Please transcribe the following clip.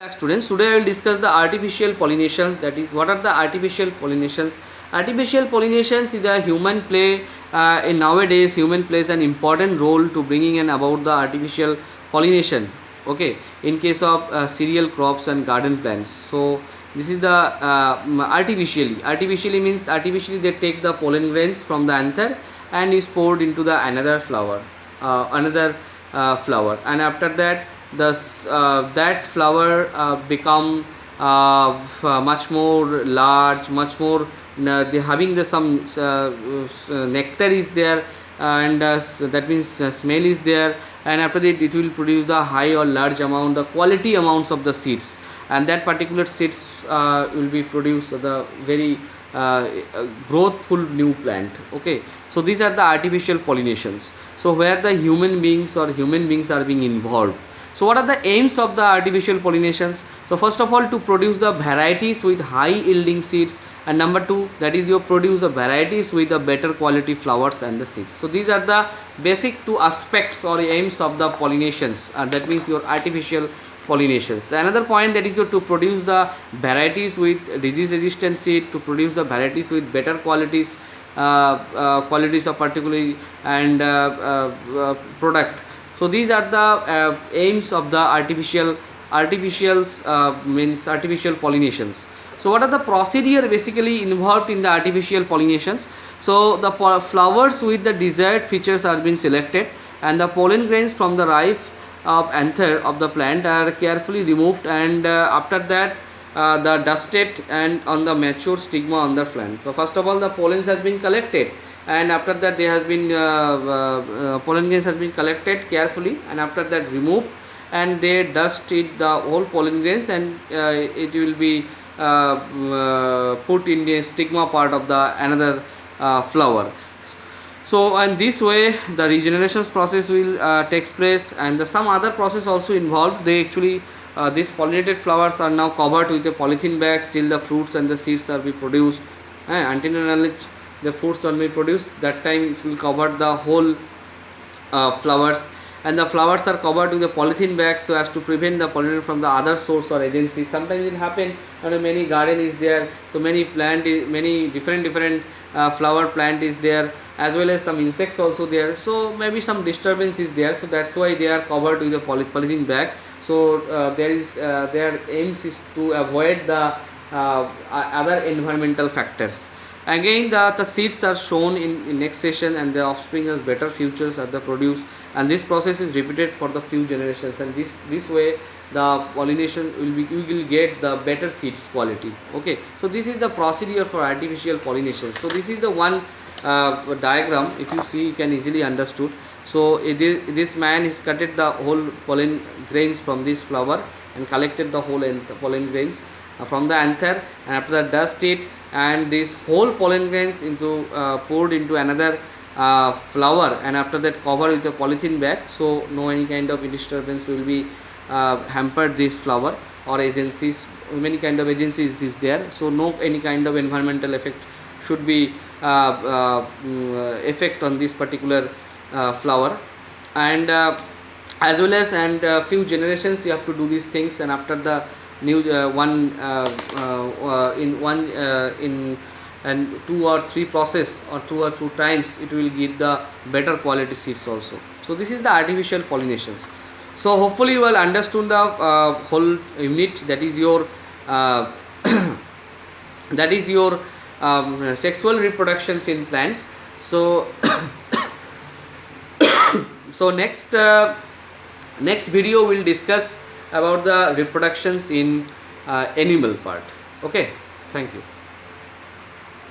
Students, today I will discuss the artificial pollinations. That is, what are the artificial pollinations? Artificial pollinations is a human play. In nowadays, human plays an important role to bringing in about the artificial pollination. Okay, in case of cereal crops and garden plants. So this is the artificially. Artificially means artificially they take the pollen grains from the anther and is poured into the another flower, flower, and after that that flower become much more large, much more they having the some nectar is there, and that means smell is there, and after that it will produce the high or large amount, the quality amounts of the seeds, and that particular seeds will be produced the very growthful new plant. Okay, so these are the artificial pollinations, so where the human beings are being involved. So what are the aims of the artificial pollinations? So first of all, to produce the varieties with high yielding seeds, and number two, that is you produce the varieties with the better quality flowers and the seeds. So these are the basic two aspects or aims of the pollinations, and that means your artificial pollinations. Another point, that is to produce the varieties with disease resistant seed, to produce the varieties with better qualities of particularly and product. So these are the aims of the artificial pollinations. So what are the procedure basically involved in the artificial pollinations? So the flowers with the desired features are being selected, and the pollen grains from the ripe of anther of the plant are carefully removed, and after that the dusted and on the mature stigma on the plant. So first of all, the pollens has been collected, and after that there has been pollen grains has been collected carefully, and after that removed, and they dusted the whole pollen grains, and it will be put in the stigma part of the another flower. So and this way the regeneration process will takes place, and some other process also involved. They actually these pollinated flowers are now covered with a polythene bags till the fruits and the seeds are be produced, until the fruits are be produced. That time it will cover the whole flowers, and the flowers are covered with the polythene bags so as to prevent the pollen from the other source or agency. Sometimes it happen when many garden is there, so many different flower plant is there, as well as some insects also there, so maybe some disturbance is there, so that's why they are covered with the polythene bag. So their aims is to avoid the other environmental factors. Again, the seeds are shown in next session, and the offspring has better futures are the produced, and this process is repeated for the few generations, and this way the pollination you will get the better seeds quality. Okay, so this is the procedure for artificial pollination. So this is the one diagram. If you see, you can easily understood. So this man is cutted the whole pollen grains from this flower and collected the whole pollen grains from the anther, and after that dust it, and this whole pollen grains into poured into another flower, and after that covered with a polythene bag, so no any kind of disturbance will be hampered this flower or agencies. Many kind of agencies is there, so no any kind of environmental effect should be effect on this particular flower, and as well as few generations you have to do these things, and after the new in and 2 or 3 process or 2 or 2 times it will give the better quality seeds also. So this is the artificial pollinations. So hopefully you will understood the whole unit, that is your sexual reproductions in plants. So so next video will discuss about the reproductions in animal part. Okay, thank you.